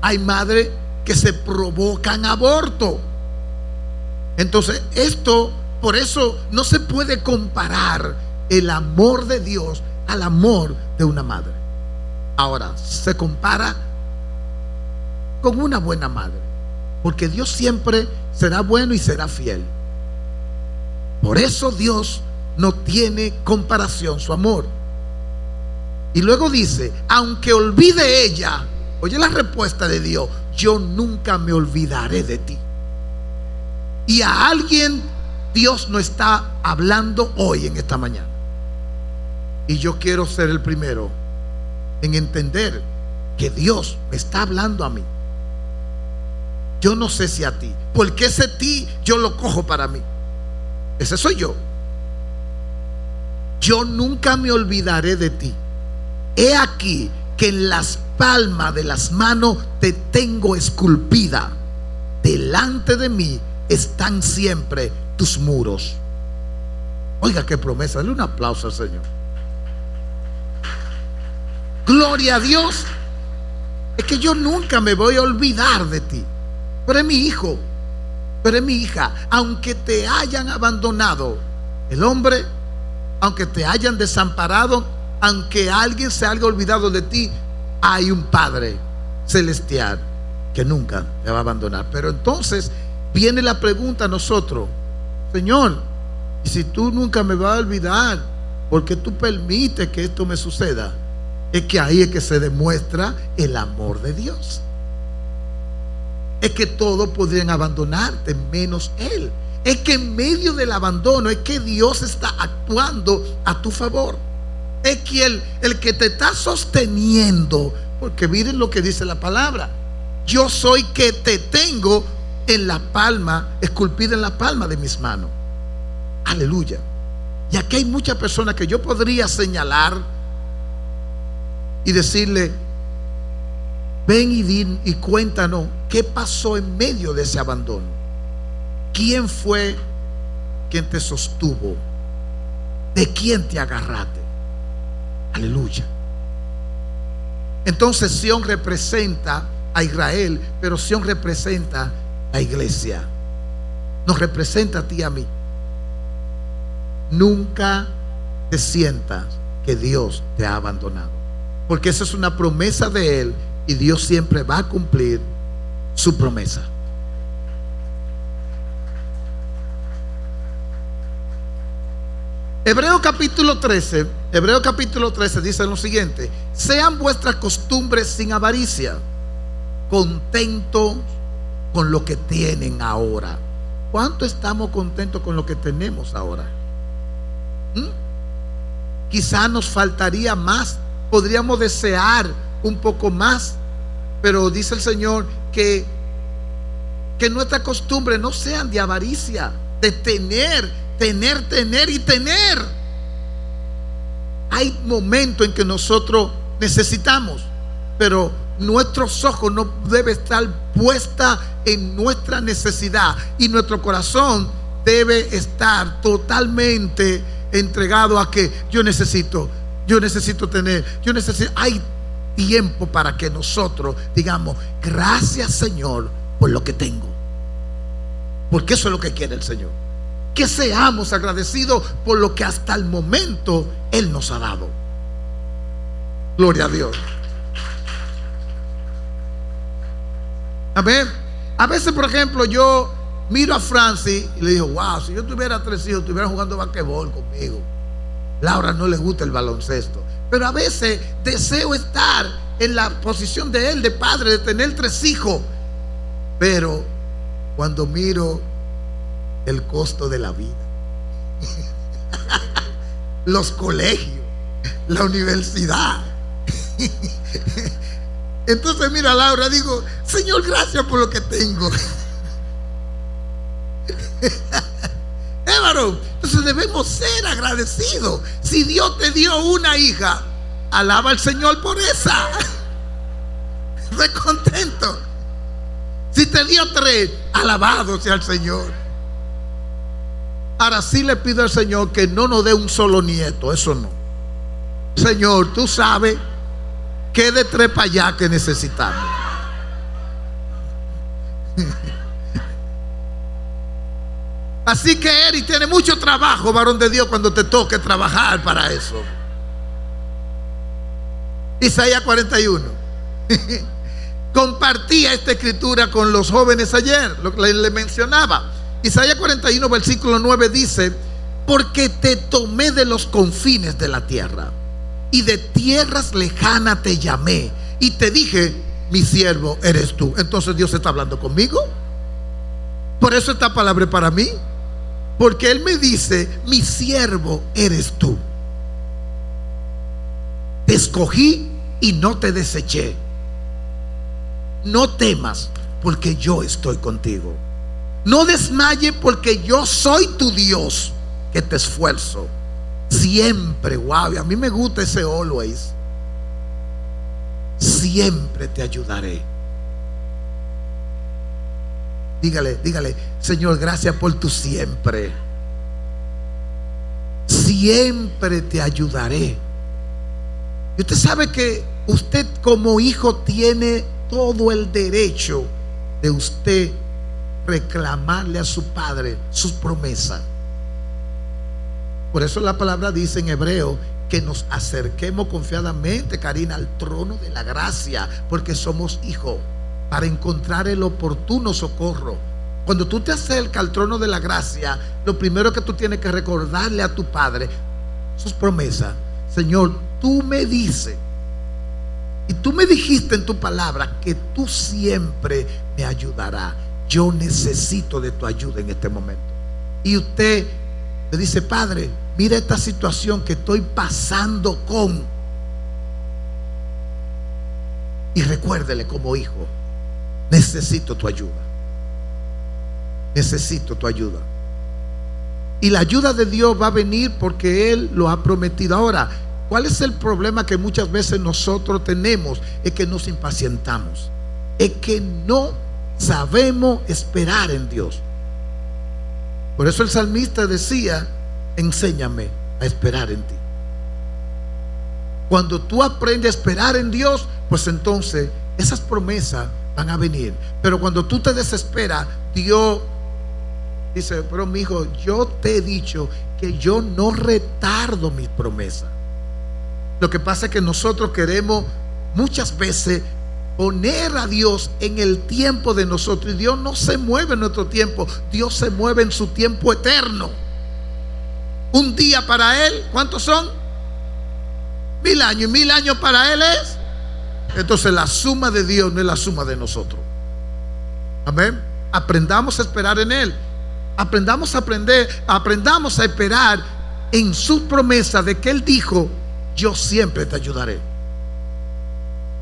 Hay madres que se provocan aborto. Entonces por eso no se puede comparar el amor de Dios al amor de una madre. Ahora, se compara con una buena madre, porque Dios siempre será bueno y será fiel. Por eso Dios no tiene comparación su amor. Y luego dice, aunque olvide ella, oye la respuesta de Dios, yo nunca me olvidaré de ti. Y a alguien Dios no está hablando hoy en esta mañana. Y yo quiero ser el primero en entender que Dios me está hablando a mí. Yo no sé si a ti, porque ese ti yo lo cojo para mí. Ese soy yo. Yo nunca me olvidaré de ti. He aquí que en las palmas de las manos te tengo esculpida. Delante de mí están siempre tus muros. Oiga qué promesa. Dale un aplauso al Señor. Gloria a Dios. Es que yo nunca me voy a olvidar de ti. Pero es mi hijo, pero es mi hija. Aunque te hayan abandonado el hombre, aunque te hayan desamparado, aunque alguien se haya olvidado de ti, hay un Padre celestial que nunca te va a abandonar. Pero entonces viene la pregunta a nosotros: Señor, y si tú nunca me vas a olvidar, ¿por qué tú permites que esto me suceda? Es que ahí es que se demuestra el amor de Dios. Es que todos podrían abandonarte menos Él. Es que en medio del abandono es que Dios está actuando a tu favor. Es que el que te está sosteniendo, porque miren lo que dice la palabra: yo soy que te tengo en la palma, esculpida en la palma de mis manos. Aleluya. Y aquí hay muchas personas que yo podría señalar y decirle: ven y cuéntanos qué pasó en medio de ese abandono. ¿Quién fue quien te sostuvo? ¿De quién te agarraste? Aleluya. Entonces Sión representa a Israel, pero Sión representa a la iglesia. Nos representa a ti y a mí. Nunca te sientas que Dios te ha abandonado, porque esa es una promesa de Él. Y Dios siempre va a cumplir su promesa. Hebreo capítulo 13 dice lo siguiente: sean vuestras costumbres sin avaricia, contentos con lo que tienen ahora. ¿Cuánto estamos contentos con lo que tenemos ahora? Quizá nos faltaría más, podríamos desear un poco más, pero dice el Señor que nuestras costumbres no sean de avaricia, de tener. Hay momentos en que nosotros necesitamos, pero nuestros ojos no deben estar puestos en nuestra necesidad, y nuestro corazón debe estar totalmente entregado a que yo necesito tener, hay tiempo para que nosotros digamos: gracias, Señor, por lo que tengo, porque eso es lo que quiere el Señor, que seamos agradecidos por lo que hasta el momento Él nos ha dado. Gloria a Dios. Amén. A veces, por ejemplo, yo miro a Francis y le digo: wow, si yo tuviera 3 hijos, estuviera jugando basquetbol conmigo. Laura no le gusta el baloncesto, pero a veces deseo estar en la posición de él, de padre, de tener 3 hijos. Pero cuando miro el costo de la vida, los colegios, la universidad, entonces mira a Laura, digo: Señor, gracias por lo que tengo. Varón, entonces debemos ser agradecidos. Si Dios te dio una hija, alaba al Señor por esa. Estoy contento. Si te dio 3, alabado sea el Señor. Ahora sí le pido al Señor que no nos dé un solo nieto. Eso no. Señor, tú sabes que de 3 para allá que necesitamos. Así que Eri tiene mucho trabajo, varón de Dios, cuando te toque trabajar para eso. Isaías 41. Compartía esta escritura con los jóvenes ayer, lo que le mencionaba. Isaías 41 versículo 9 dice: porque te tomé de los confines de la tierra, y de tierras lejanas te llamé, y te dije, mi siervo eres tú. Entonces Dios está hablando conmigo. Por eso esta palabra es para mí, porque Él me dice, mi siervo eres tú. Te escogí y no te deseché. No temas, porque yo estoy contigo. No desmayes, porque yo soy tu Dios, que te esfuerzo siempre. Wow, a mí me gusta ese always. Siempre te ayudaré. Dígale, Señor, gracias por tu siempre. Siempre te ayudaré. Y usted sabe que usted como hijo tiene todo el derecho de usted reclamarle a su padre sus promesas. Por eso la palabra dice en hebreo que nos acerquemos confiadamente, Karina, al trono de la gracia, porque somos hijos, para encontrar el oportuno socorro. Cuando tú te acercas al trono de la gracia, lo primero que tú tienes que recordarle a tu padre sus promesas. Señor, tú me dices, y tú me dijiste en tu palabra que tú siempre me ayudarás. Yo necesito de tu ayuda en este momento. Y usted le dice, Padre, mira esta situación que estoy pasando con. Y recuérdele como hijo, necesito tu ayuda. Necesito tu ayuda. Y la ayuda de Dios va a venir porque Él lo ha prometido. Ahora, ¿cuál es el problema que muchas veces nosotros tenemos? Es que nos impacientamos. Es que no sabemos esperar en Dios. Por eso el salmista decía, enséñame a esperar en ti. Cuando tú aprendes a esperar en Dios, pues entonces esas promesas van a venir. Pero cuando tú te desesperas, Dios dice, pero mi hijo, yo te he dicho que yo no retardo mis promesas. Lo que pasa es que nosotros queremos muchas veces poner a Dios en el tiempo de nosotros, y Dios no se mueve en nuestro tiempo. Dios se mueve en su tiempo eterno. Un día para Él, ¿cuántos son? 1000 años. Y 1000 años para Él es. Entonces la suma de Dios no es la suma de nosotros. Amén. Aprendamos a esperar en Él. Aprendamos a esperar en sus promesas de que Él dijo, yo siempre te ayudaré.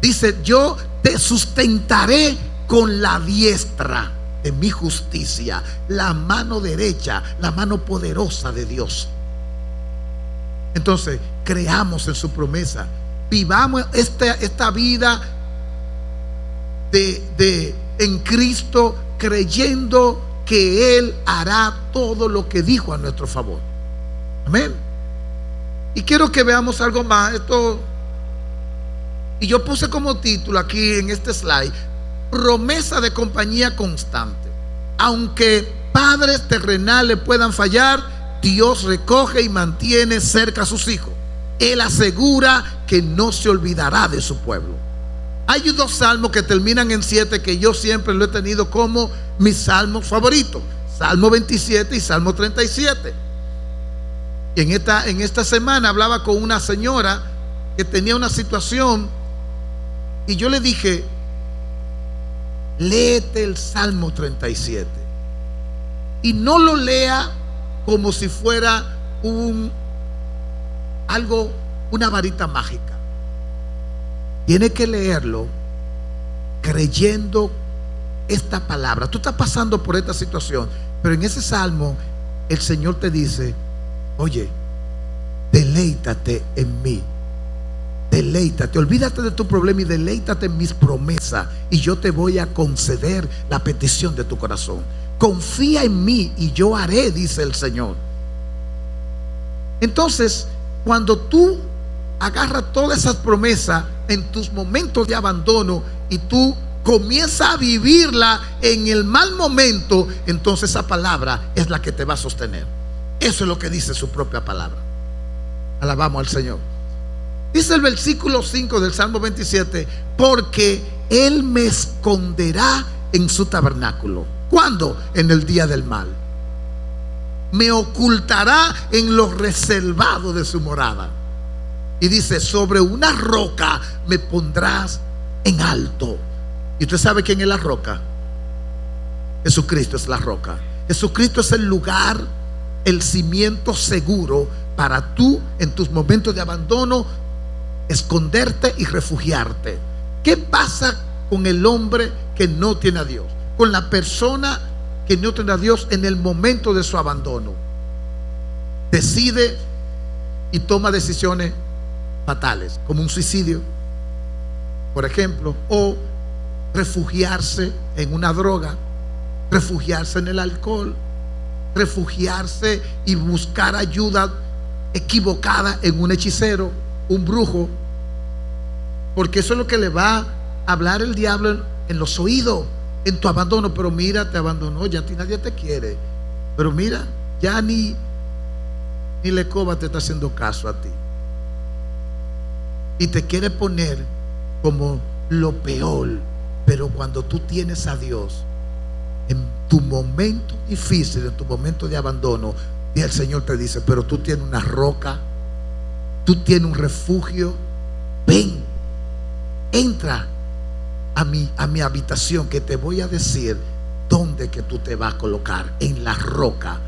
Dice, yo te sustentaré con la diestra de mi justicia, la mano derecha, la mano poderosa de Dios. Entonces, creamos en su promesa. Vivamos esta vida en Cristo, creyendo que Él hará todo lo que dijo a nuestro favor. Amén. Y quiero que veamos algo más. Y yo puse como título aquí en este slide, promesa de compañía constante. Aunque padres terrenales puedan fallar, Dios recoge y mantiene cerca a sus hijos. Él asegura que no se olvidará de su pueblo. Hay 2 salmos que terminan en 7 que yo siempre lo he tenido como mis salmos favoritos. Salmo 27 y Salmo 37. Y en esta semana hablaba con una señora que tenía una situación, y yo le dije, léete el Salmo 37 y no lo lea como si fuera una varita mágica. Tiene que leerlo creyendo esta palabra. Tú estás pasando por esta situación, pero en ese salmo el Señor te dice, oye, deleítate en mí. Deleítate, olvídate de tu problema y deleítate en mis promesas, y yo te voy a conceder la petición de tu corazón. Confía en mí y yo haré, dice el Señor. Entonces, cuando tú agarras todas esas promesas en tus momentos de abandono y tú comienza a vivirla en el mal momento, entonces esa palabra es la que te va a sostener. Eso es lo que dice su propia palabra. Alabamos al Señor. Dice el versículo 5 del Salmo 27: porque Él me esconderá en su tabernáculo. ¿Cuándo? En el día del mal. Me ocultará en lo reservado de su morada. Y dice: sobre una roca me pondrás en alto. ¿Y usted sabe quién es la roca? Jesucristo es la roca. Jesucristo es el lugar, el cimiento seguro para tú en tus momentos de abandono esconderte y refugiarte. ¿Qué pasa con el hombre que no tiene a Dios? Con la persona que no tiene a Dios en el momento de su abandono. Decide y toma decisiones fatales, como un suicidio, por ejemplo, o refugiarse en una droga, refugiarse en el alcohol, refugiarse y buscar ayuda equivocada en un hechicero, un brujo, porque eso es lo que le va a hablar el diablo en los oídos, en tu abandono. Pero mira, te abandonó, ya a ti nadie te quiere, pero mira, ya ni la escoba te está haciendo caso a ti, y te quiere poner como lo peor. Pero cuando tú tienes a Dios, en tu momento difícil, en tu momento de abandono, y el Señor te dice: pero tú tienes una roca, tú tienes un refugio. Ven, entra a mi habitación, que te voy a decir dónde que tú te vas a colocar, en la roca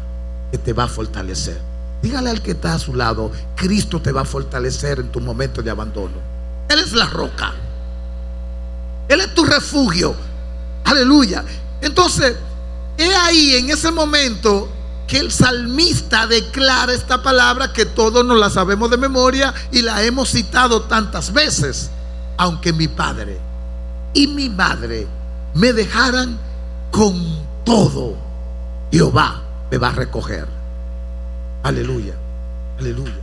que te va a fortalecer. Dígale al que está a su lado: Cristo te va a fortalecer en tu momento de abandono. Él es la roca, Él es tu refugio. Aleluya. Entonces, he ahí en ese momento que el salmista declara esta palabra, que todos nos la sabemos de memoria y la hemos citado tantas veces: aunque mi padre y mi madre me dejaran, con todo Jehová me va a recoger. Aleluya, aleluya.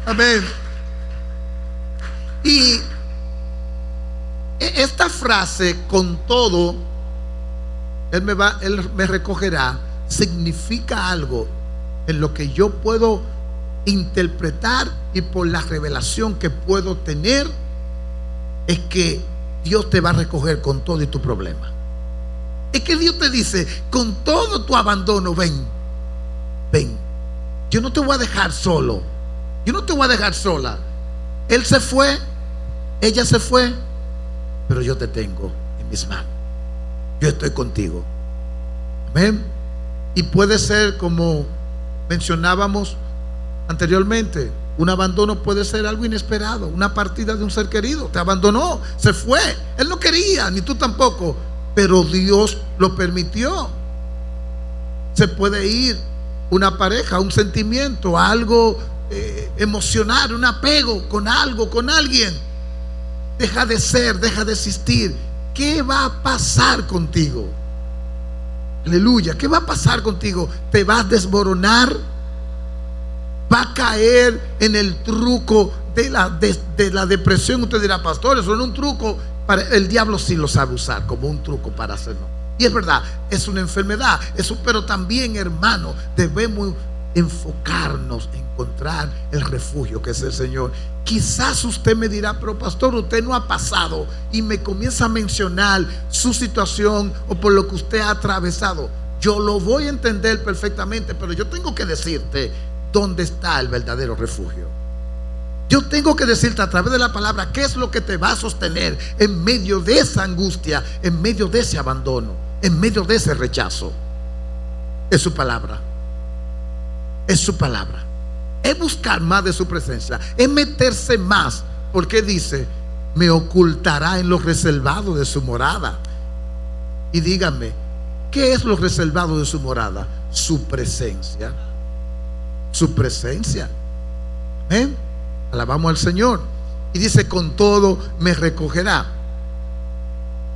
Amén. Y esta frase, con todo Él me recogerá, significa algo en lo que yo puedo interpretar, y por la revelación que puedo tener, es que Dios te va a recoger con todo y tu problema. Es que Dios te dice: con todo tu abandono, ven, yo no te voy a dejar solo, yo no te voy a dejar sola. Él se fue, ella se fue, pero yo te tengo en mis manos, yo estoy contigo. Amén. Y puede ser, como mencionábamos anteriormente, un abandono puede ser algo inesperado, una partida de un ser querido. Te abandonó, se fue, él no quería, ni tú tampoco, pero Dios lo permitió. Se puede ir una pareja, un sentimiento, algo emocional, un apego con algo, con alguien. Deja de ser, deja de existir. ¿Qué va a pasar contigo? Aleluya. ¿Qué va a pasar contigo? ¿Te vas a desmoronar? ¿Va a caer en el truco de la depresión? Usted dirá: pastor, eso no es un truco. El diablo sí lo sabe usar como un truco para hacerlo. Y es verdad, es una enfermedad. Pero también, hermano, debemos enfocarnos en encontrar el refugio, que es el Señor. Quizás usted me dirá: pero pastor, usted no ha pasado, y me comienza a mencionar su situación o por lo que usted ha atravesado. Yo lo voy a entender perfectamente, pero yo tengo que decirte dónde está el verdadero refugio. Yo tengo que decirte a través de la palabra qué es lo que te va a sostener en medio de esa angustia, en medio de ese abandono, en medio de ese rechazo. Es su palabra. Es su palabra. Es buscar más de su presencia, es meterse más, porque dice: me ocultará en lo reservado de su morada. Y díganme, ¿qué es lo reservado de su morada? Su presencia. Su presencia. ¿Eh? Alabamos al Señor. Y dice: con todo me recogerá.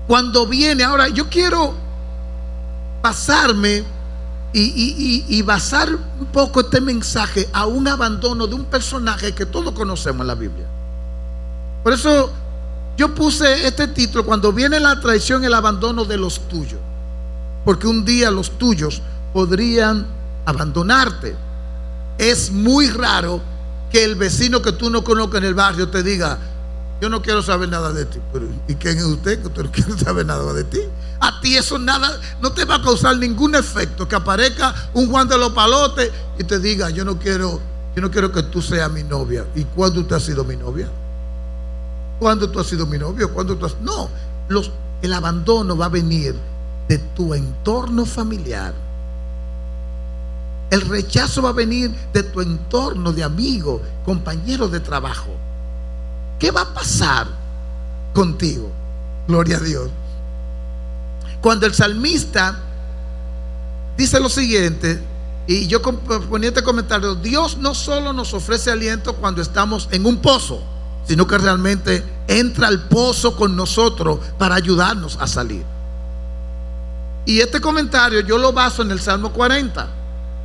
Cuando viene, ahora yo quiero pasarme y basar un poco este mensaje a un abandono de un personaje que todos conocemos en la Biblia. Por eso Yo puse este título: cuando viene la traición, el abandono de los tuyos. Porque un día los tuyos podrían abandonarte. Es muy raro que el vecino que tú no conozcas en el barrio te diga: yo no quiero saber nada de ti. Pero, ¿y quién es usted que usted no quiere saber nada de ti? A ti eso nada, no te va a causar ningún efecto que aparezca un Juan de los Palotes y te diga: yo no quiero que tú seas mi novia. ¿Y cuándo usted ha sido mi novia? ¿Cuándo tú has sido mi novio? ¿Cuándo tú has... No, el abandono va a venir de tu entorno familiar. El rechazo va a venir de tu entorno de amigos, compañeros de trabajo. ¿Qué va a pasar contigo? Gloria a Dios. Cuando el salmista dice lo siguiente, y yo ponía este comentario: Dios no solo nos ofrece aliento cuando estamos en un pozo, sino que realmente entra al pozo con nosotros para ayudarnos a salir. Y este comentario yo lo baso en el Salmo 40,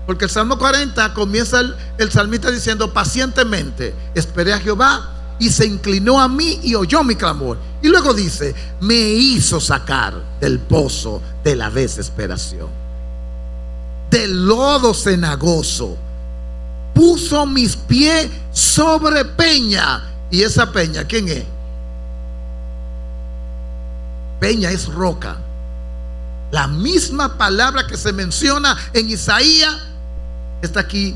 porque el Salmo 40 comienza el salmista diciendo: pacientemente esperé a Jehová, y se inclinó a mí y oyó mi clamor. Y luego dice: me hizo sacar del pozo de la desesperación, del lodo cenagoso, puso mis pies sobre peña. ¿Y esa peña quién es? Peña es roca. La misma palabra que se menciona en Isaías está aquí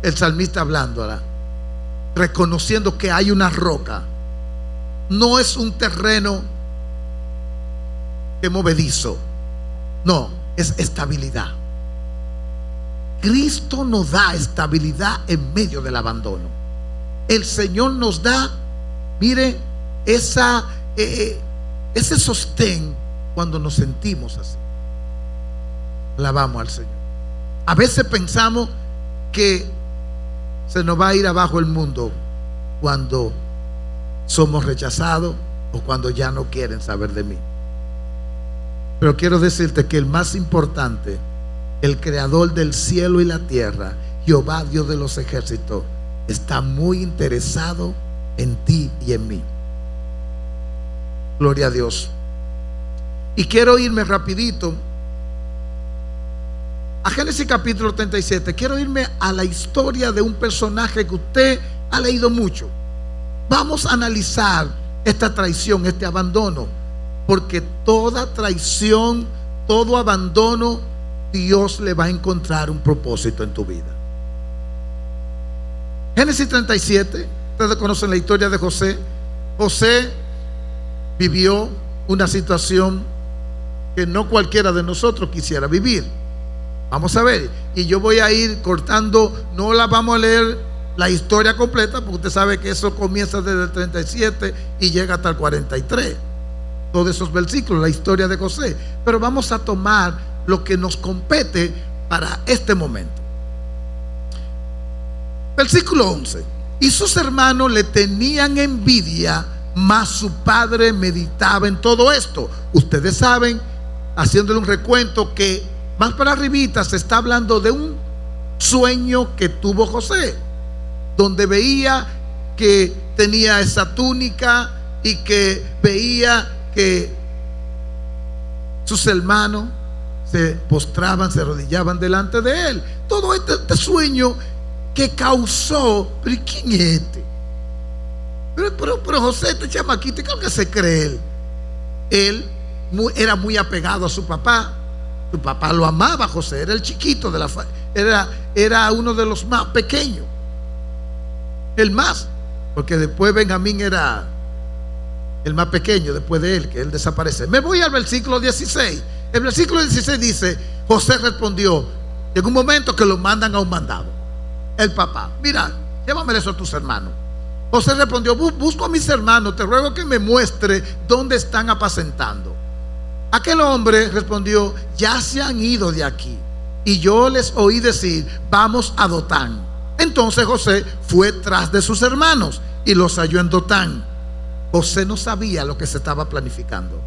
el salmista hablándola, reconociendo que hay una roca. No es un terreno que movedizo, no, es estabilidad. Cristo nos da estabilidad en medio del abandono. El Señor nos da, mire, ese sostén cuando nos sentimos así. Alabamos al Señor. A veces pensamos que se nos va a ir abajo el mundo cuando somos rechazados o cuando ya no quieren saber de mí. Pero quiero decirte que el más importante, el creador del cielo y la tierra, Jehová Dios de los ejércitos, está muy interesado en ti y en mí. Gloria a Dios. Y quiero irme rapidito a Génesis capítulo 37. Quiero irme a la historia de un personaje que usted ha leído mucho. Vamos a analizar esta traición, este abandono, porque toda traición, todo abandono, Dios le va a encontrar un propósito en tu vida. Génesis 37, ustedes conocen la historia de José. José vivió una situación que no cualquiera de nosotros quisiera vivir. Vamos a ver, y yo voy a ir cortando, no la vamos a leer la historia completa, porque usted sabe que eso comienza desde el 37 y llega hasta el 43. Todos esos versículos, la historia de José. Pero vamos a tomar lo que nos compete para este momento. Versículo 11. Y sus hermanos le tenían envidia, mas su padre meditaba en todo esto. Ustedes saben, haciéndole un recuento, que más para arribita se está hablando de un sueño que tuvo José, donde veía que tenía esa túnica y que veía que sus hermanos se postraban, se arrodillaban delante de él. Todo este sueño que causó, pero ¿quién es este? Pero José, este chamaquito, ¿qué es lo que se cree él? Él era muy apegado a su papá. Su papá lo amaba. José era el chiquito de la era uno de los más pequeños, el más, porque después Benjamín era el más pequeño después de él, que él desaparece. Me voy al versículo 16. El versículo 16 dice: José respondió, en un momento que lo mandan a un mandado, el papá: mira, llévame eso a tus hermanos. José respondió: busco a mis hermanos, te ruego que me muestre dónde están apacentando. Aquel hombre respondió: ya se han ido de aquí, y yo les oí decir: vamos a Dotán. Entonces José fue tras de sus hermanos y los halló en Dotán. José no sabía lo que se estaba planificando.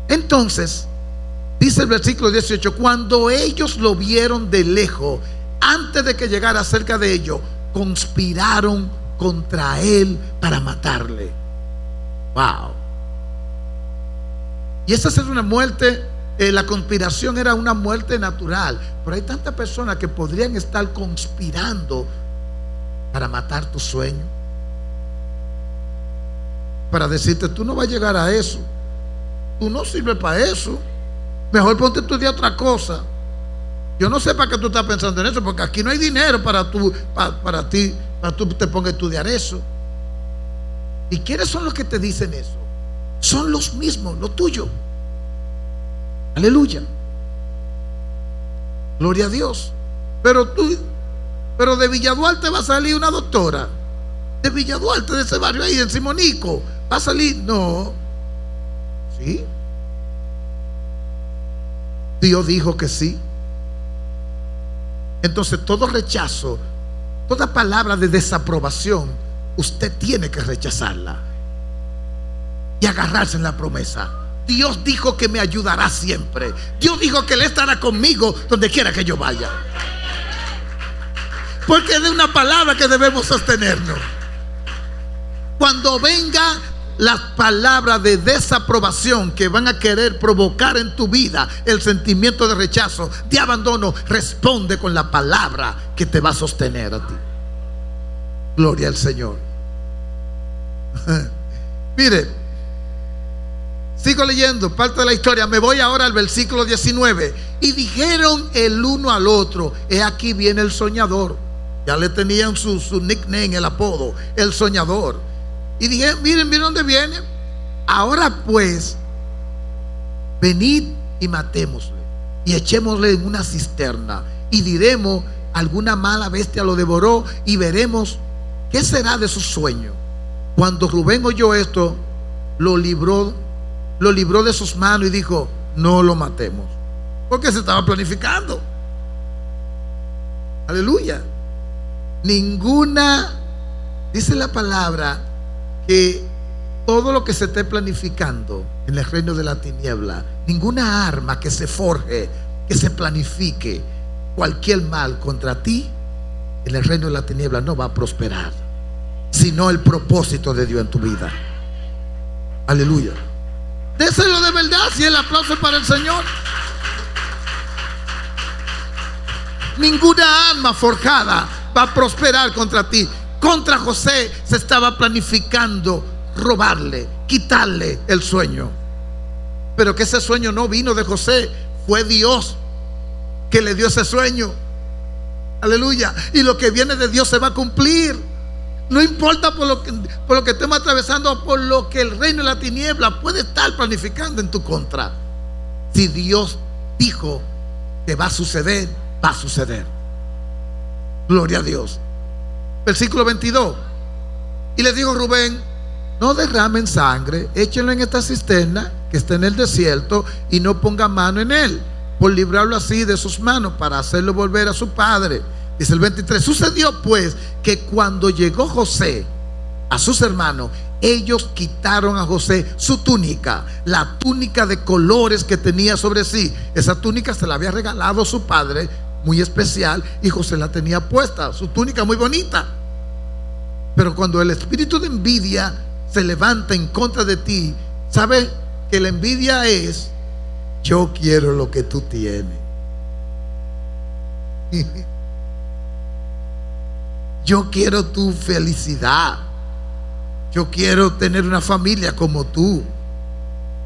Entonces dice el versículo 18: cuando ellos lo vieron de lejos, antes de que llegara cerca de ellos, conspiraron contra él para matarle. Wow. Y esa es una muerte, la conspiración era una muerte natural, pero hay tantas personas que podrían estar conspirando para matar tu sueño, para decirte: tú no vas a llegar a eso, tú no sirves para eso, mejor ponte a estudiar otra cosa. Yo no sé para qué tú estás pensando en eso, porque aquí no hay dinero para tú te pongas a estudiar eso. ¿Y quiénes son los que te dicen eso? Son los mismos, lo tuyo. Aleluya. Gloria a Dios. Pero de Villa Duarte va a salir una doctora. De Villa Duarte, de ese barrio ahí, en Simonico, va a salir. No. ¿Sí? Dios dijo que sí. Entonces todo rechazo, toda palabra de desaprobación, usted tiene que rechazarla y agarrarse en la promesa. Dios dijo que me ayudará siempre. Dios dijo que Él estará conmigo donde quiera que yo vaya. Porque es de una palabra que debemos sostenernos. Cuando venga las palabras de desaprobación que van a querer provocar en tu vida el sentimiento de rechazo, de abandono, responde con la palabra que te va a sostener a ti. Gloria al Señor. Mire, sigo leyendo parte de la historia. Me voy ahora al versículo 19. Y dijeron el uno al otro: he aquí viene el soñador. Ya le tenían su nickname, el apodo, el soñador. Y dije: miren dónde viene. Ahora pues, venid y matémosle y echémosle en una cisterna, y diremos: alguna mala bestia lo devoró, y veremos qué será de su sueño. Cuando Rubén oyó esto, lo libró de sus manos y dijo: no lo matemos, porque se estaba planificando. Aleluya. Dice la palabra que todo lo que se esté planificando en el reino de la tiniebla, ninguna arma que se forje, que se planifique cualquier mal contra ti en el reino de la tiniebla, no va a prosperar, sino el propósito de Dios en tu vida. Aleluya. Déselo de verdad, si el aplauso es para el Señor. Ninguna arma forjada va a prosperar contra ti. Contra José se estaba planificando robarle, quitarle el sueño. Pero que ese sueño no vino de José, fue Dios que le dio ese sueño. Aleluya. Y lo que viene de Dios se va a cumplir. No importa por lo que estemos atravesando, por lo que el reino de la tiniebla puede estar planificando en tu contra. Si Dios dijo que va a suceder, va a suceder. Gloria a Dios. Versículo 22. Y le dijo Rubén: no derramen sangre, échenlo en esta cisterna que está en el desierto, y no pongan mano en él, por librarlo así de sus manos, para hacerlo volver a su padre. Dice el 23. Sucedió pues que cuando llegó José a sus hermanos, ellos quitaron a José su túnica, la túnica de colores que tenía sobre sí. Esa túnica se la había regalado su padre, muy especial, y José la tenía puesta, su túnica muy bonita. Pero cuando el espíritu de envidia se levanta en contra de ti, ¿sabes que la envidia es: yo quiero lo que tú tienes? Yo quiero tu felicidad. Yo quiero tener una familia como tú,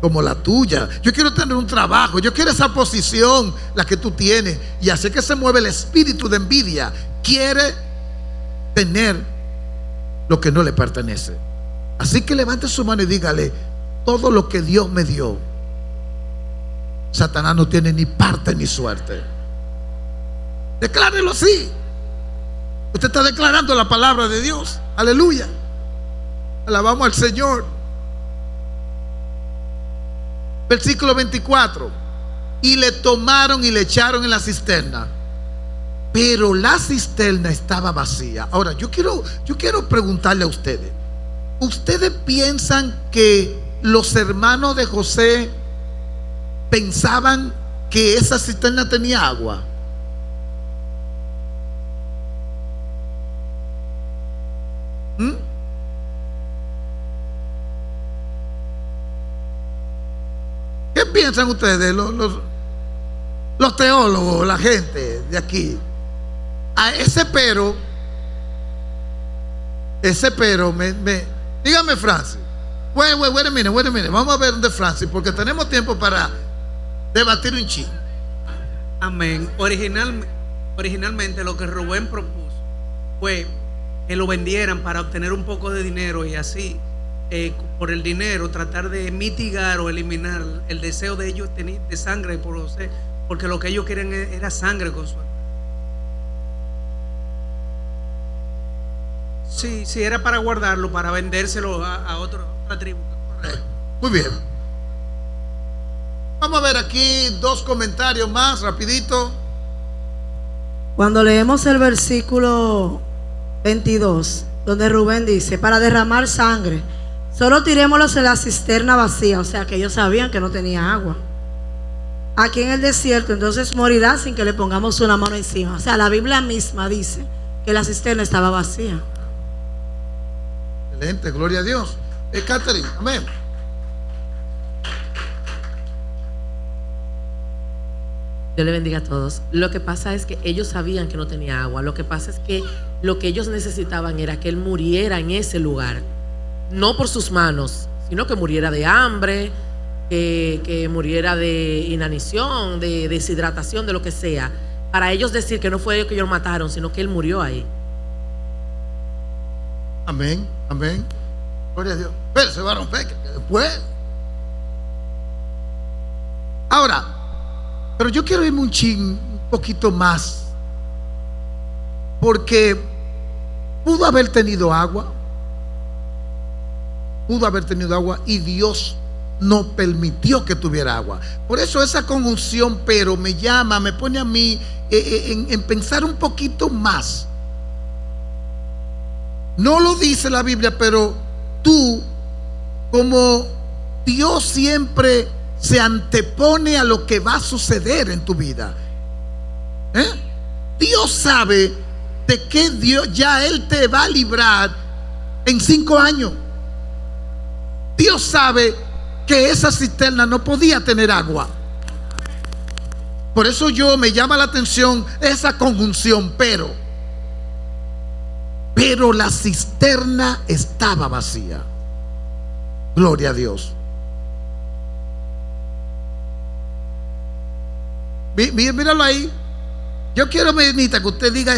como la tuya. Yo quiero tener un trabajo. Yo quiero esa posición, la que tú tienes. Y así que se mueve el espíritu de envidia. Quiere tener lo que no le pertenece. Así que levante su mano y dígale: todo lo que Dios me dio, Satanás no tiene ni parte ni suerte. Declárelo así. Usted está declarando la palabra de Dios. Aleluya. Alabamos al Señor. Versículo 24. Y le tomaron y le echaron en la cisterna, pero la cisterna estaba vacía. Ahora yo quiero preguntarle a ustedes: ¿ustedes piensan que los hermanos de José pensaban que esa cisterna tenía agua? ¿Mm? ¿Qué piensan ustedes, los teólogos, la gente de aquí? A ese pero, dígame, Francis. Wait a minute. Vamos a ver de Francis, porque tenemos tiempo para debatir un chin. Amén. Originalmente lo que Rubén propuso fue que lo vendieran para obtener un poco de dinero y así, por el dinero, tratar de mitigar o eliminar el deseo de ellos de sangre por José, porque lo que ellos querían era sangre con su hermano. Sí, era para guardarlo, para vendérselo a otra tribu. Muy bien. Vamos a ver aquí 2 comentarios más, rapidito. Cuando leemos el versículo 22, donde Rubén dice: para derramar sangre, solo tirémoslos en la cisterna vacía. O sea que ellos sabían que no tenía agua aquí en el desierto, entonces morirá sin que le pongamos una mano encima. O sea, la Biblia misma dice que la cisterna estaba vacía. Excelente, gloria a Dios. Catherine, amén. Dios le bendiga a todos. Lo que pasa es que ellos sabían que no tenía agua. Lo que pasa es que lo que ellos necesitaban era que él muriera en ese lugar, no por sus manos, sino que muriera de hambre, que muriera de inanición, de deshidratación, de lo que sea, para ellos decir que no fue ellos que ellos mataron, sino que él murió ahí. Amén. Gloria a Dios. Pero se va a romper que después. Ahora, pero yo quiero irme un poquito más, porque pudo haber tenido agua y Dios no permitió que tuviera agua. Por eso esa conjunción pero me pone a mí en pensar un poquito más. No lo dice la Biblia, pero tú, como Dios siempre se antepone a lo que va a suceder en tu vida, Dios sabe de qué Dios ya Él te va a librar en 5 años. Dios sabe que esa cisterna no podía tener agua. Por eso me llama la atención esa conjunción pero la cisterna estaba vacía. Gloria a Dios. Míralo ahí. Yo quiero, Benita, que usted diga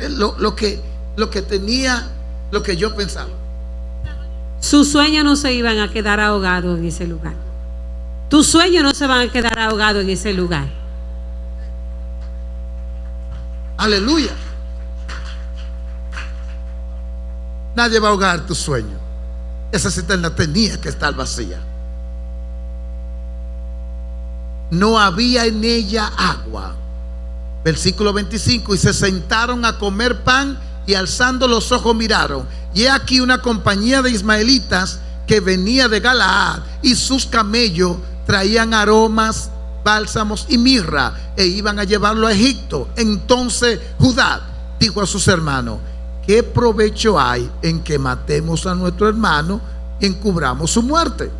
lo que tenía, lo que yo pensaba. Sus sueños no se iban a quedar ahogados en ese lugar. Tus sueños no se van a quedar ahogados en ese lugar. Aleluya. Nadie va a ahogar tus sueños. Esa cisterna tenía que estar vacía. No había en ella agua. Versículo 25: y se sentaron a comer pan, y alzando los ojos miraron, y he aquí una compañía de ismaelitas que venía de Galaad, y sus camellos traían aromas, bálsamos y mirra, e iban a llevarlo a Egipto. Entonces Judá dijo a sus hermanos: ¿qué provecho hay en que matemos a nuestro hermano y encubramos su muerte?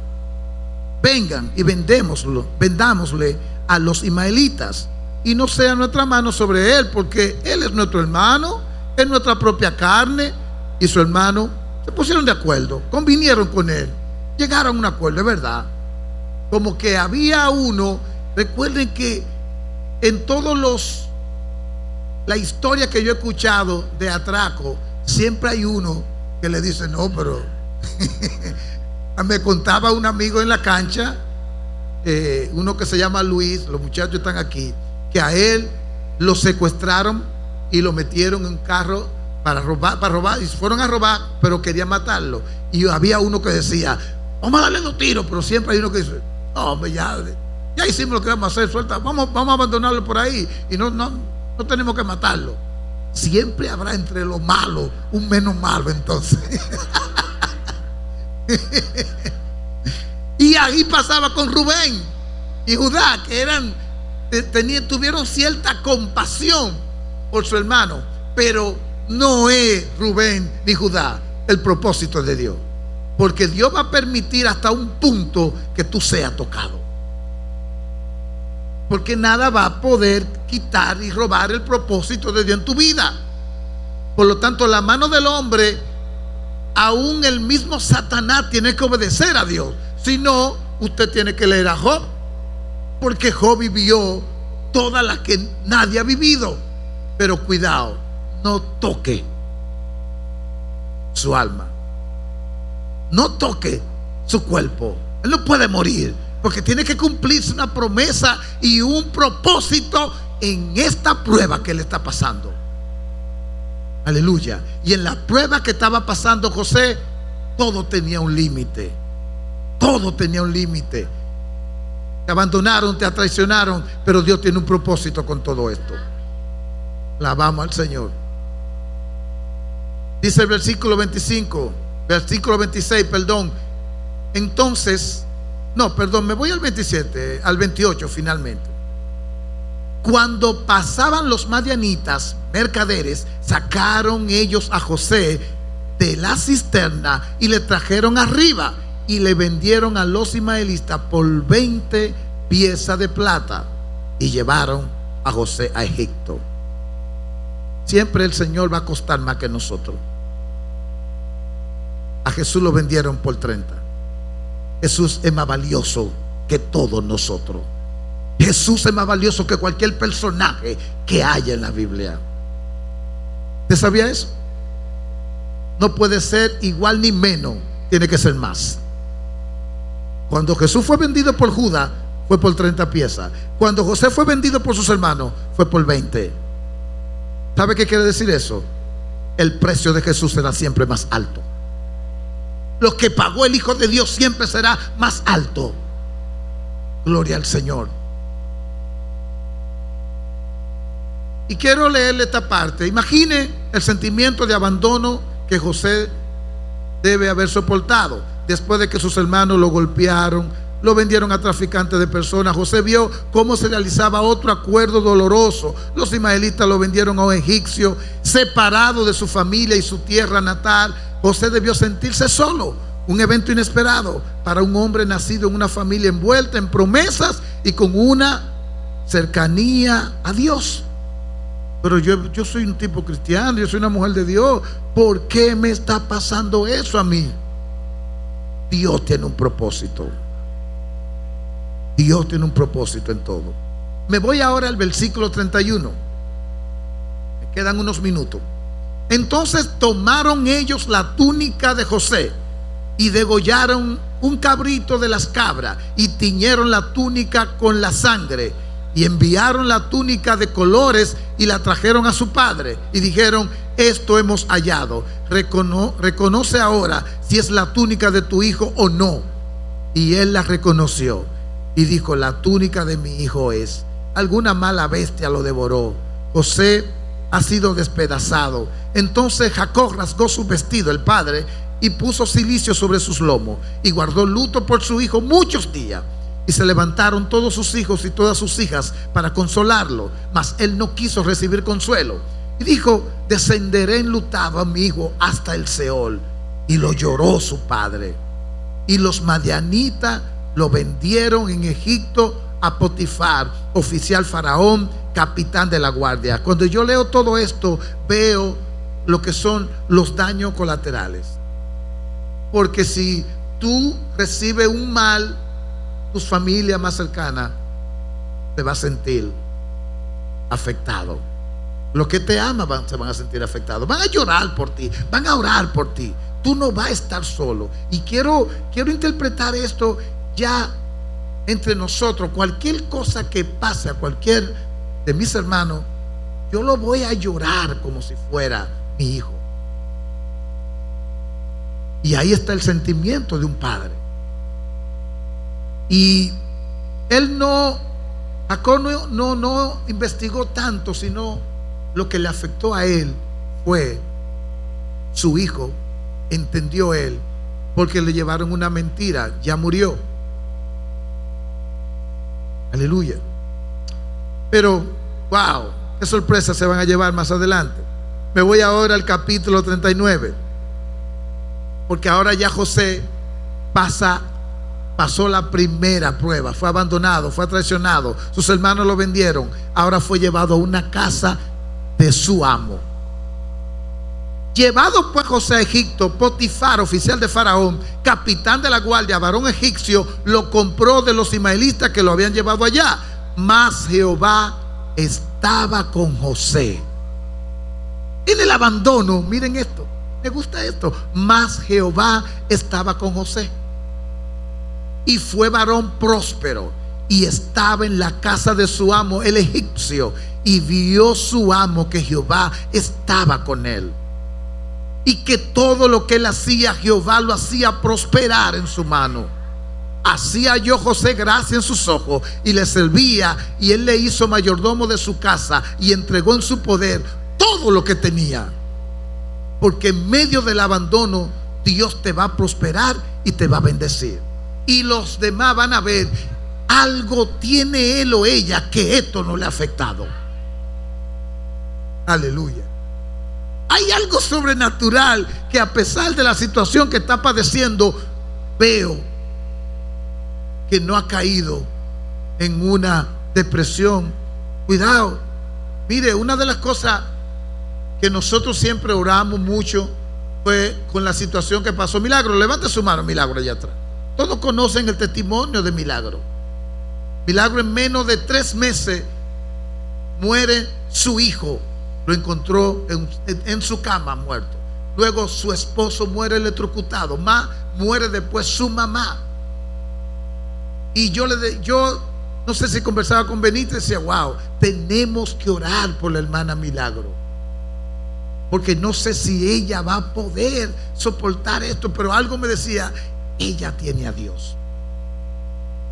Vengan y vendámosle a los ismaelitas, y no sea nuestra mano sobre él, porque él es nuestro hermano, es nuestra propia carne. Y su hermano se pusieron de acuerdo, convinieron con él, llegaron a un acuerdo, es verdad. Como que había uno. Recuerden que en la historia que yo he escuchado de atraco, siempre hay uno que le dice: no, pero me contaba un amigo en la cancha, uno que se llama Luis, los muchachos están aquí, que a él lo secuestraron y lo metieron en un carro para robar, y fueron a robar, pero querían matarlo. Y había uno que decía: vamos a darle 2 tiros, pero siempre hay uno que dice: no, hombre, ya hicimos lo que vamos a hacer, suelta, vamos a abandonarlo por ahí, y no tenemos que matarlo. Siempre habrá entre los malos un menos malo, entonces. Y ahí pasaba con Rubén y Judá, que tuvieron cierta compasión por su hermano, pero no es Rubén ni Judá el propósito de Dios. Porque Dios va a permitir hasta un punto que tú seas tocado. Porque nada va a poder quitar y robar el propósito de Dios en tu vida. Por lo tanto, la mano del hombre, aún el mismo Satanás tiene que obedecer a Dios. Si no, usted tiene que leer a Job, porque Job vivió todas las que nadie ha vivido. Pero cuidado, no toque su alma, no toque su cuerpo. Él no puede morir, porque tiene que cumplirse una promesa y un propósito en esta prueba que le está pasando. Aleluya. Y en la prueba que estaba pasando José, todo tenía un límite. Todo tenía un límite. Te abandonaron, te traicionaron, pero Dios tiene un propósito con todo esto. Alabamos al Señor. Dice el versículo 26, perdón. Entonces, me voy al 27, al 28 finalmente. Cuando pasaban los madianitas, mercaderes, sacaron ellos a José de la cisterna y le trajeron arriba y le vendieron a los ismaelitas por 20 piezas de plata y llevaron a José a Egipto. Siempre el Señor va a costar más que nosotros. A Jesús lo vendieron por 30. Jesús es más valioso que todos nosotros. Jesús es más valioso que cualquier personaje que haya en la Biblia. ¿Usted sabía eso? No puede ser igual ni menos, tiene que ser más. Cuando Jesús fue vendido por Judas, fue por 30 piezas. Cuando José fue vendido por sus hermanos, fue por 20. ¿Sabe qué quiere decir eso? El precio de Jesús será siempre más alto. Lo que pagó el Hijo de Dios siempre será más alto. Gloria al Señor. Y quiero leerle esta parte. Imagine el sentimiento de abandono que José debe haber soportado después de que sus hermanos lo golpearon, lo vendieron a traficantes de personas. José vio cómo se realizaba otro acuerdo doloroso. Los ismaelitas lo vendieron a un egipcio, separado de su familia y su tierra natal. José debió sentirse solo, un evento inesperado para un hombre nacido en una familia envuelta en promesas y con una cercanía a Dios. Pero yo soy un tipo cristiano, yo soy una mujer de Dios. ¿Por qué me está pasando eso a mí? Dios tiene un propósito. Dios tiene un propósito en todo. Me voy ahora al versículo 31. Me quedan unos minutos. Entonces tomaron ellos la túnica de José y degollaron un cabrito de las cabras y tiñeron la túnica con la sangre y enviaron la túnica de colores y la trajeron a su padre y dijeron: esto hemos hallado, reconoce ahora si es la túnica de tu hijo o no. Y él la reconoció y dijo: la túnica de mi hijo es. Alguna mala bestia lo devoró. José ha sido despedazado. Entonces Jacob rasgó su vestido, el padre, y puso cilicio sobre sus lomos y guardó luto por su hijo muchos días. Y se levantaron todos sus hijos y todas sus hijas para consolarlo, mas él no quiso recibir consuelo y dijo: descenderé enlutado a mi hijo hasta el Seol. Y lo lloró su padre. Y los madianitas lo vendieron en Egipto a Potifar, oficial faraón, capitán de la guardia. Cuando yo leo todo esto, veo lo que son los daños colaterales. Porque si tú recibes un mal, tu familia más cercana te va a sentir afectado. Los que te aman se van a sentir afectados. Van a llorar por ti, van a orar por ti. Tú no vas a estar solo. Y quiero interpretar esto ya entre nosotros. Cualquier cosa que pase a cualquier de mis hermanos, yo lo voy a llorar como si fuera mi hijo. Y ahí está el sentimiento de un padre. Y él Jacob no investigó tanto, sino lo que le afectó a él fue su hijo. Entendió él, porque le llevaron una mentira, ya murió. Aleluya. Pero wow, qué sorpresa se van a llevar más adelante. Me voy ahora al capítulo 39. Porque ahora ya José pasó la primera prueba. Fue abandonado, fue traicionado. Sus hermanos lo vendieron. Ahora fue llevado a una casa de su amo. Llevado pues José a Egipto, Potifar, oficial de Faraón, capitán de la guardia, varón egipcio, lo compró de los ismaelitas que lo habían llevado allá. Mas Jehová estaba con José. En el abandono, miren esto, me gusta esto. Mas Jehová estaba con José. Y fue varón próspero, y estaba en la casa de su amo, el egipcio. Y vio su amo que Jehová estaba con él, y que todo lo que él hacía, Jehová lo hacía prosperar en su mano. Así halló José gracia en sus ojos, y le servía, y él le hizo mayordomo de su casa, y entregó en su poder todo lo que tenía. Porque en medio del abandono, Dios te va a prosperar y te va a bendecir. Y los demás van a ver, algo tiene él o ella que esto no le ha afectado. Aleluya. Hay algo sobrenatural que, a pesar de la situación que está padeciendo, veo que no ha caído en una depresión. Cuidado. Mire, una de las cosas que nosotros siempre oramos mucho fue con la situación que pasó. Milagro, levante su mano, Milagro, allá atrás. Todos conocen el testimonio de Milagro. Milagro, en menos de 3 meses muere su hijo. Lo encontró en su cama muerto. Luego su esposo muere electrocutado. Muere después su mamá. Y yo no sé si conversaba con Benito y decía, wow, tenemos que orar por la hermana Milagro, porque no sé si ella va a poder soportar esto. Pero algo me decía, ella tiene a Dios.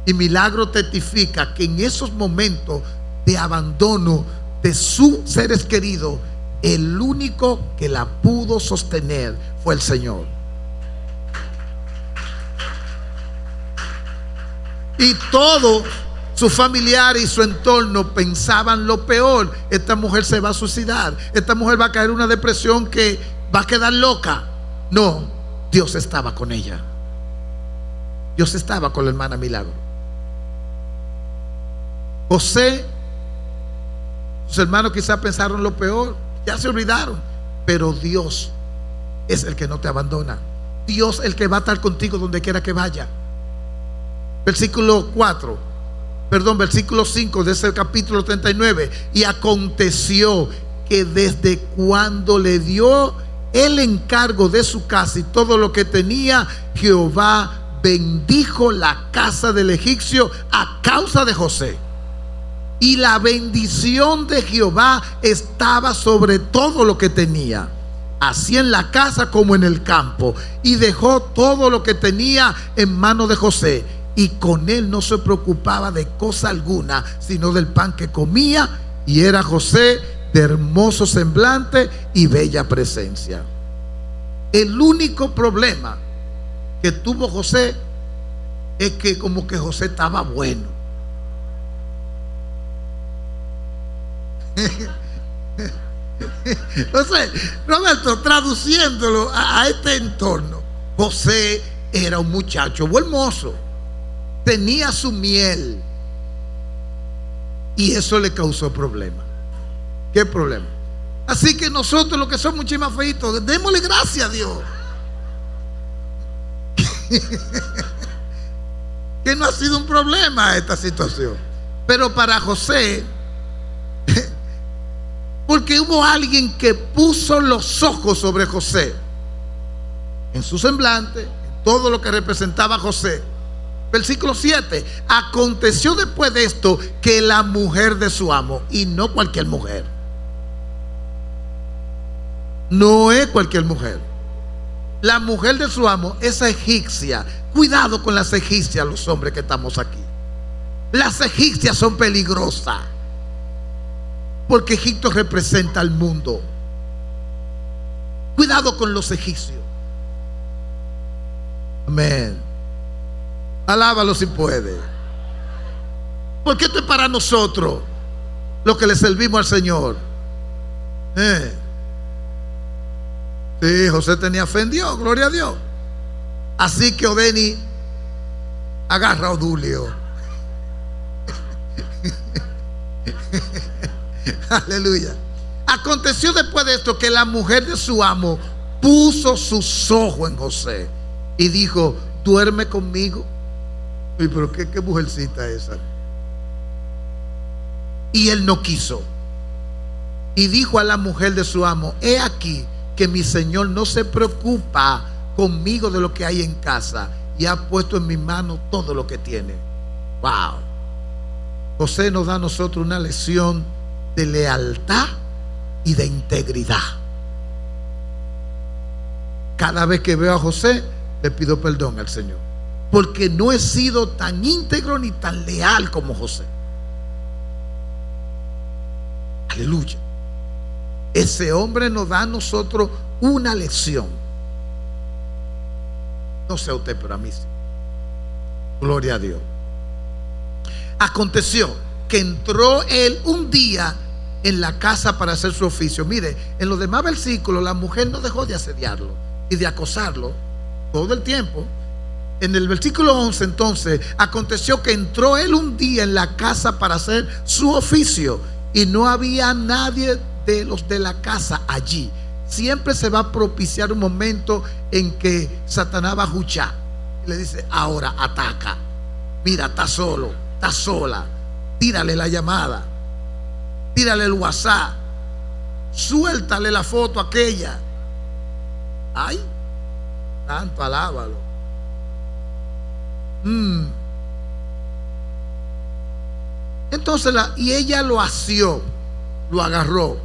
Y Milagro testifica que en esos momentos de abandono de sus seres queridos, el único que la pudo sostener fue el Señor. Y todos sus familiares y su entorno pensaban lo peor. Esta mujer se va a suicidar, esta mujer va a caer en una depresión que va a quedar loca. No, Dios estaba con ella. Dios estaba con la hermana Milagro. José, sus hermanos quizás pensaron lo peor, ya se olvidaron, pero Dios es el que no te abandona. Dios el que va a estar contigo donde quiera que vaya. Versículo 5 de ese capítulo 39. Y aconteció que desde cuando le dio el encargo de su casa y todo lo que tenía, Jehová bendijo la casa del egipcio a causa de José. Y la bendición de Jehová estaba sobre todo lo que tenía, así en la casa como en el campo. Y dejó todo lo que tenía en manos de José, y con él no se preocupaba de cosa alguna, sino del pan que comía. Y era José de hermoso semblante y bella presencia. El único problema que tuvo José es que como que José estaba bueno. Entonces, Roberto, traduciéndolo a este entorno, José era un muchacho buen mozo, tenía su miel, y eso le causó problemas. ¿Qué problema? Así que nosotros, los que somos mucho feitos, démosle gracias a Dios que no ha sido un problema esta situación. Pero para José, porque hubo alguien que puso los ojos sobre José, en su semblante, en todo lo que representaba a José. Versículo 7. Aconteció después de esto que la mujer de su amo, y no cualquier mujer, no es cualquier mujer, la mujer de su amo, esa egipcia. Cuidado con las egipcias, los hombres que estamos aquí. Las egipcias son peligrosas, porque Egipto representa al mundo. Cuidado con los egipcios. Amén. Alábalo si puede. Porque esto es para nosotros, los que le servimos al Señor. Sí, José tenía fe en Dios, gloria a Dios. Así que Odeni agarra a Odulio. Aleluya. Aconteció después de esto que la mujer de su amo puso sus ojos en José y dijo: duerme conmigo. Uy, pero qué mujercita esa. Y él no quiso. Y dijo a la mujer de su amo: he aquí que mi señor no se preocupa conmigo de lo que hay en casa, y ha puesto en mi mano todo lo que tiene. Wow. José nos da a nosotros una lección de lealtad y de integridad. Cada vez que veo a José, le pido perdón al Señor, porque no he sido tan íntegro ni tan leal como José. Aleluya. Ese hombre nos da a nosotros una lección. No sé a usted, pero a mí sí. Gloria a Dios. Aconteció que entró él un día en la casa para hacer su oficio. Mire, en los demás versículos la mujer no dejó de asediarlo y de acosarlo todo el tiempo. En el versículo 11 entonces, aconteció que entró él un día en la casa para hacer su oficio, y no había nadie de los de la casa allí. Siempre se va a propiciar un momento en que Satanás va a juchar y le dice: ahora ataca. Mira, está solo, está sola. Tírale la llamada, tírale el WhatsApp, suéltale la foto aquella. Ay, tanto alábalo. Entonces y ella lo asió, lo agarró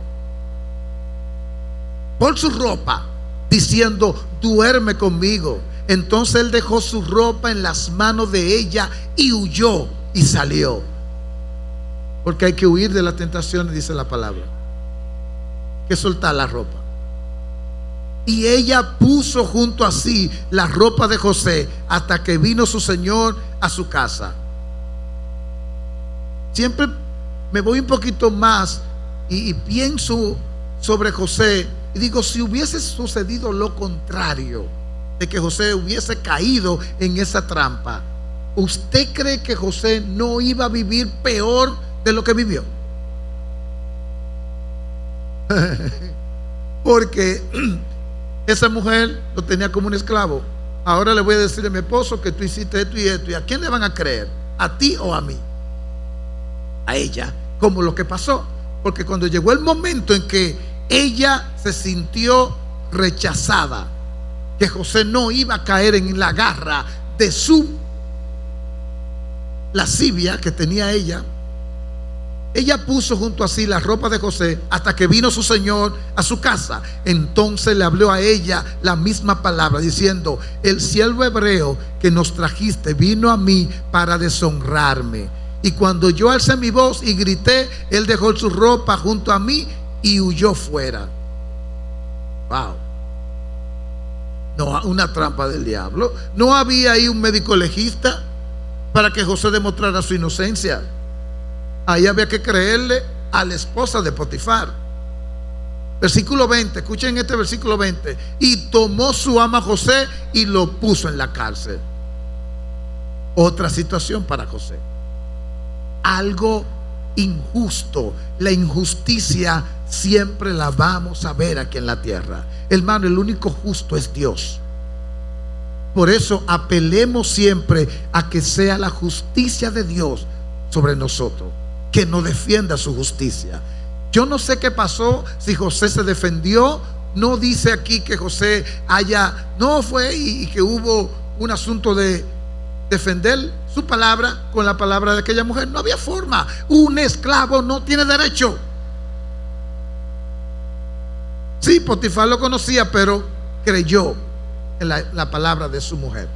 por su ropa, diciendo: duerme conmigo. Entonces él dejó su ropa en las manos de ella y huyó y salió. Porque hay que huir de las tentaciones, dice la palabra. Hay que soltar la ropa. Y ella puso junto a sí la ropa de José hasta que vino su señor a su casa. Siempre me voy un poquito más y pienso sobre José y digo: si hubiese sucedido lo contrario, de que José hubiese caído en esa trampa, ¿usted cree que José no iba a vivir peor de lo que vivió? Porque esa mujer lo tenía como un esclavo. Ahora le voy a decir a mi esposo que tú hiciste esto y esto. ¿Y a quién le van a creer? ¿A ti o a mí? A ella. Como lo que pasó. Porque cuando llegó el momento en que ella se sintió rechazada, que José no iba a caer en la garra de su lascivia que tenía ella, ella puso junto a sí la ropa de José hasta que vino su señor a su casa. Entonces le habló a ella la misma palabra, diciendo: el siervo hebreo que nos trajiste vino a mí para deshonrarme. Y cuando yo alcé mi voz y grité, él dejó su ropa junto a mí y huyó fuera. Wow. No, una trampa del diablo. No había ahí un médico legista para que José demostrara su inocencia. Ahí había que creerle a la esposa de Potifar. Versículo 20, escuchen este versículo 20. Y tomó su ama a José y lo puso en la cárcel. Otra situación para José. Algo injusto. La injusticia siempre la vamos a ver aquí en la tierra. Hermano, el único justo es Dios. Por eso apelemos siempre a que sea la justicia de Dios sobre nosotros, que nos defienda su justicia. Yo no sé qué pasó, si José se defendió. No dice aquí que José no fue y que hubo un asunto de defender su palabra con la palabra de aquella mujer. No había forma. Un esclavo no tiene derecho. Sí, Potifar lo conocía, pero creyó en la palabra de su mujer.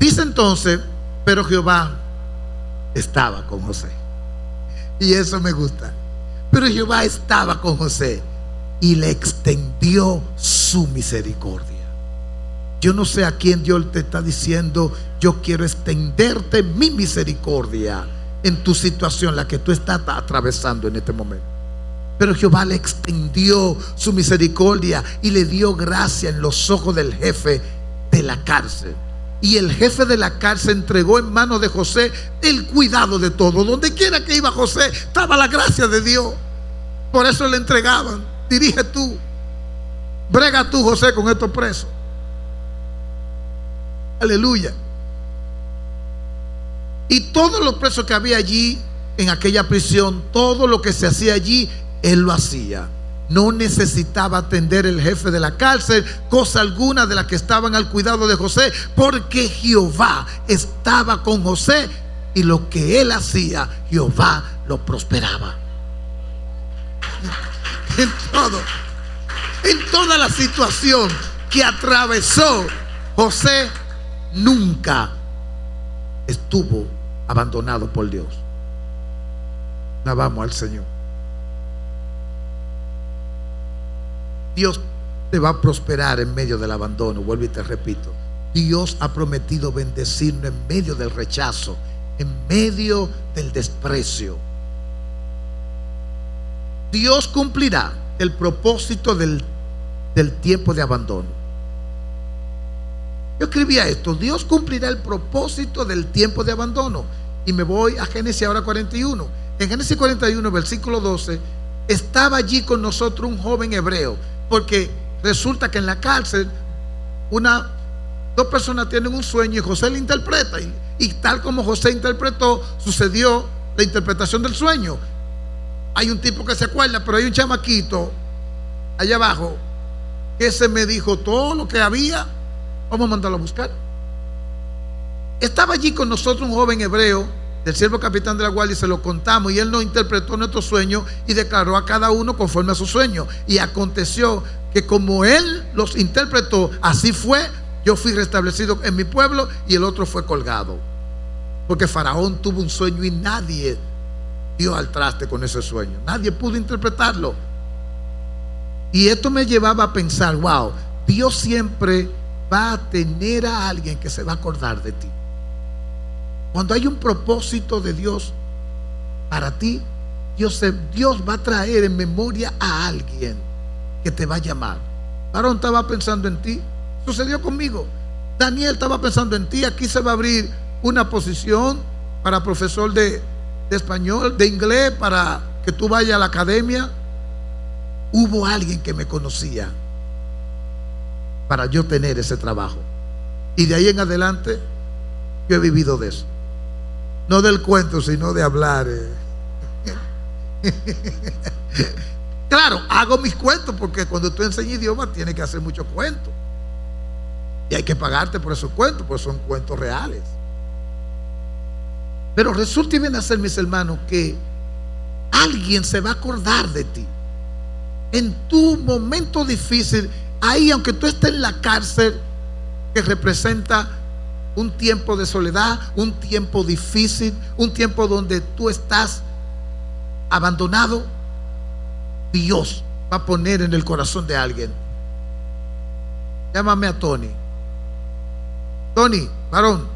Dice entonces: pero Jehová estaba con José. Y eso me gusta. Pero Jehová estaba con José y le extendió su misericordia. Yo no sé a quién Dios te está diciendo: yo quiero extenderte mi misericordia en tu situación, la que tú estás atravesando en este momento. Pero Jehová le extendió su misericordia y le dio gracia en los ojos del jefe de la cárcel. Y el jefe de la cárcel entregó en manos de José el cuidado de todo. Donde quiera que iba José, estaba la gracia de Dios. Por eso le entregaban: dirige tú, brega tú, José, con estos presos. Aleluya. Y todos los presos que había allí, en aquella prisión, todo lo que se hacía allí, él lo hacía. No necesitaba atender el jefe de la cárcel cosa alguna de la que estaban al cuidado de José, porque Jehová estaba con José, y lo que él hacía, Jehová lo prosperaba. En toda la situación que atravesó, José nunca estuvo abandonado por Dios. Alabamos al Señor. Dios te va a prosperar en medio del abandono. Vuelvo y te repito: Dios ha prometido bendecirnos en medio del rechazo, en medio del desprecio. Dios cumplirá el propósito del tiempo de abandono. Yo escribía esto: Dios cumplirá el propósito del tiempo de abandono. Y me voy a Génesis ahora 41. En Génesis 41, versículo 12, estaba allí con nosotros un joven hebreo, porque resulta que en la cárcel dos personas tienen un sueño y José lo interpreta, y tal como José interpretó, sucedió la interpretación del sueño. Hay un tipo que se acuerda, pero hay un chamaquito allá abajo que se me dijo todo lo que había. Vamos a mandarlo a buscar. Estaba allí con nosotros un joven hebreo, del siervo capitán de la guardia, y se lo contamos, y él nos interpretó nuestro sueño y declaró a cada uno conforme a su sueño. Y aconteció que como él los interpretó, así fue. Yo fui restablecido en mi pueblo y el otro fue colgado. Porque Faraón tuvo un sueño y nadie dio al traste con ese sueño. Nadie pudo interpretarlo. Y esto me llevaba a pensar: wow, Dios siempre va a tener a alguien que se va a acordar de ti. Cuando hay un propósito de Dios para ti, Dios va a traer en memoria a alguien que te va a llamar. Aarón estaba pensando en ti. Sucedió conmigo. Daniel estaba pensando en ti. Aquí se va a abrir una posición para profesor de español, de inglés, para que tú vayas a la academia. Hubo alguien que me conocía para yo tener ese trabajo. Y de ahí en adelante yo he vivido de eso. No del cuento, sino de hablar. Claro, hago mis cuentos, porque cuando tú enseñas idioma tienes que hacer muchos cuentos. Y hay que pagarte por esos cuentos, porque son cuentos reales. Pero resulta y viene a ser, mis hermanos, que alguien se va a acordar de ti en tu momento difícil. Ahí, aunque tú estés en la cárcel, que representa un tiempo de soledad, un tiempo difícil, un tiempo donde tú estás abandonado, Dios va a poner en el corazón de alguien: llámame a Tony. Tony, varón,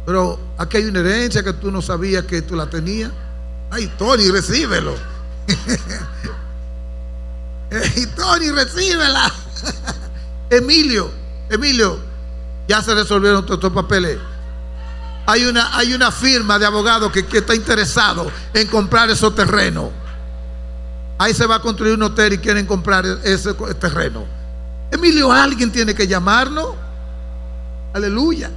pero aquí hay una herencia que tú no sabías que tú la tenías. Ay, Tony, recíbelo. Y Tony, recíbela. Emilio, ya se resolvieron todos estos papeles. Hay una firma de abogados que está interesado en comprar esos terrenos. Ahí se va a construir un hotel y quieren comprar ese terreno. Emilio, alguien tiene que llamarnos. Aleluya.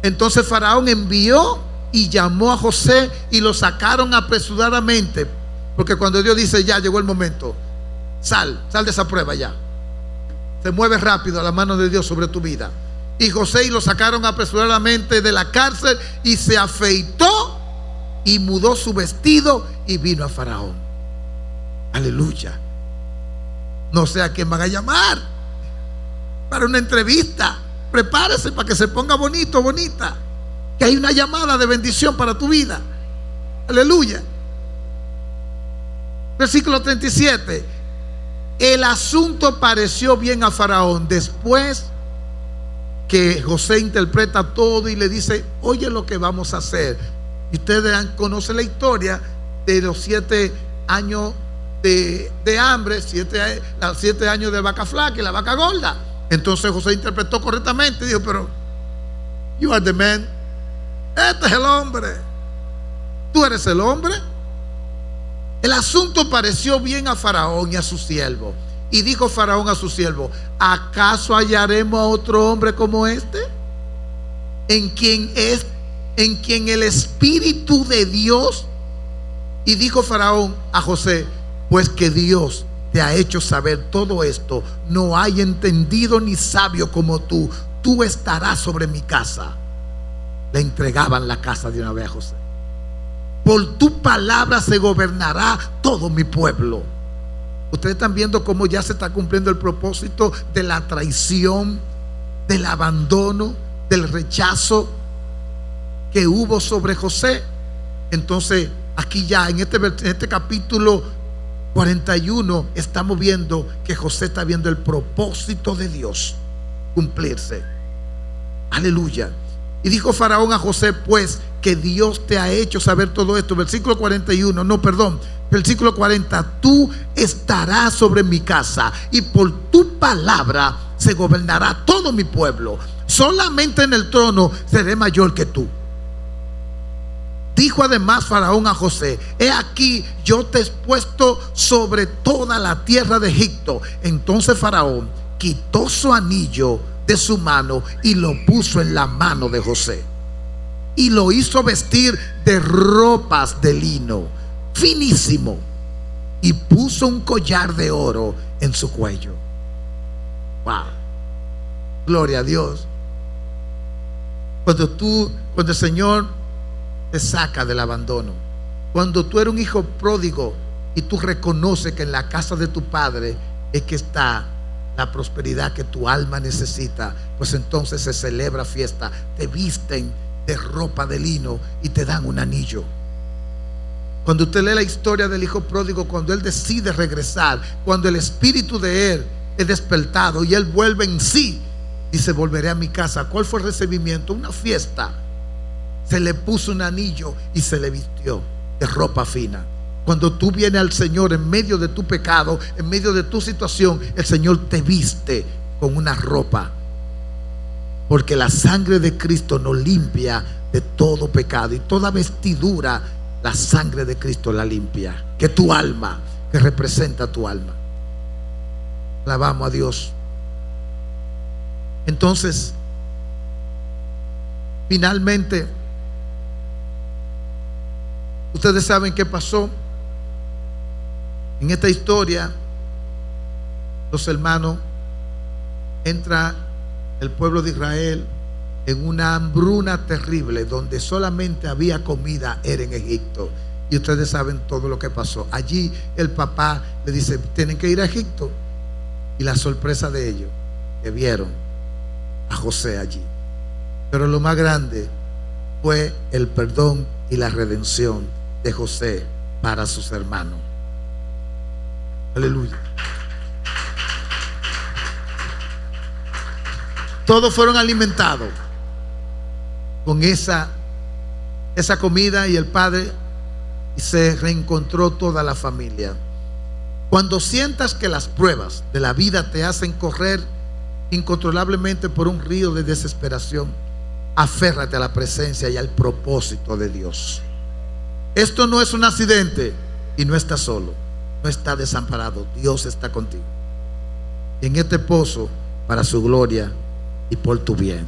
Entonces Faraón envió y llamó a José, y lo sacaron apresuradamente, porque cuando Dios dice: ya llegó el momento, sal de esa prueba, ya se mueve rápido la mano de Dios sobre tu vida. Y José, y lo sacaron apresuradamente de la cárcel, y se afeitó y mudó su vestido y vino a Faraón. Aleluya. No sé a quién van a llamar para una entrevista. Prepárese para que se ponga bonito, bonita, que hay una llamada de bendición para tu vida. Aleluya. Versículo 37. El asunto pareció bien a Faraón después que José interpreta todo y le dice: oye lo que vamos a hacer. Y ustedes conocen la historia de los 7 años de hambre, 7 años de vaca flaca y la vaca gorda. Entonces José interpretó correctamente y dijo, pero you are the man. Este es el hombre. Tú eres el hombre. El asunto pareció bien a Faraón y a su siervo. Y dijo Faraón a su siervo, ¿acaso hallaremos a otro hombre como este? En quien el Espíritu de Dios. Y dijo Faraón a José, pues que Dios te ha hecho saber todo esto. No hay entendido ni sabio como tú. Tú estarás sobre mi casa. Le entregaban la casa de una vez a José. Por tu palabra se gobernará todo mi pueblo. Ustedes están viendo cómo ya se está cumpliendo el propósito de la traición, del abandono, del rechazo que hubo sobre José. Entonces aquí ya en este capítulo 41 estamos viendo que José está viendo el propósito de Dios cumplirse. Aleluya. Y dijo Faraón a José, pues que Dios te ha hecho saber todo esto. Versículo 40, tú estarás sobre mi casa y por tu palabra se gobernará todo mi pueblo. Solamente en el trono seré mayor que tú. Dijo además Faraón a José, he aquí yo te he puesto sobre toda la tierra de Egipto. Entonces Faraón quitó su anillo de su mano y lo puso en la mano de José y lo hizo vestir de ropas de lino finísimo y puso un collar de oro en su cuello. Wow, gloria a Dios. Cuando el Señor te saca del abandono, cuando tú eres un hijo pródigo y tú reconoces que en la casa de tu padre es que está la prosperidad que tu alma necesita, pues entonces se celebra fiesta, te visten de ropa de lino y te dan un anillo. Cuando usted lee la historia del hijo pródigo, cuando él decide regresar, cuando el espíritu de él es despertado y él vuelve en sí, dice, volveré a mi casa. ¿Cuál fue el recibimiento? Una fiesta. Se le puso un anillo y se le vistió de ropa fina. Cuando tú vienes al Señor en medio de tu pecado, en medio de tu situación, el Señor te viste con una ropa, porque la sangre de Cristo nos limpia de todo pecado, y toda vestidura la sangre de Cristo la limpia. Que tu alma, que representa tu alma. Alabamos a Dios. Entonces, finalmente, ustedes saben qué pasó. En esta historia, los hermanos, entra el pueblo de Israel en una hambruna terrible, donde solamente había comida, era en Egipto. Y ustedes saben todo lo que pasó. Allí el papá le dice, tienen que ir a Egipto. Y la sorpresa de ellos, que vieron a José allí. Pero lo más grande fue el perdón y la redención de José para sus hermanos. Aleluya. Todos fueron alimentados con esa comida, y el padre, y se reencontró toda la familia. Cuando sientas que las pruebas de la vida te hacen correr incontrolablemente por un río de desesperación, aférrate a la presencia y al propósito de Dios. Esto no es un accidente y no estás solo, no estás desamparado. Dios está contigo en este pozo para su gloria y por tu bien.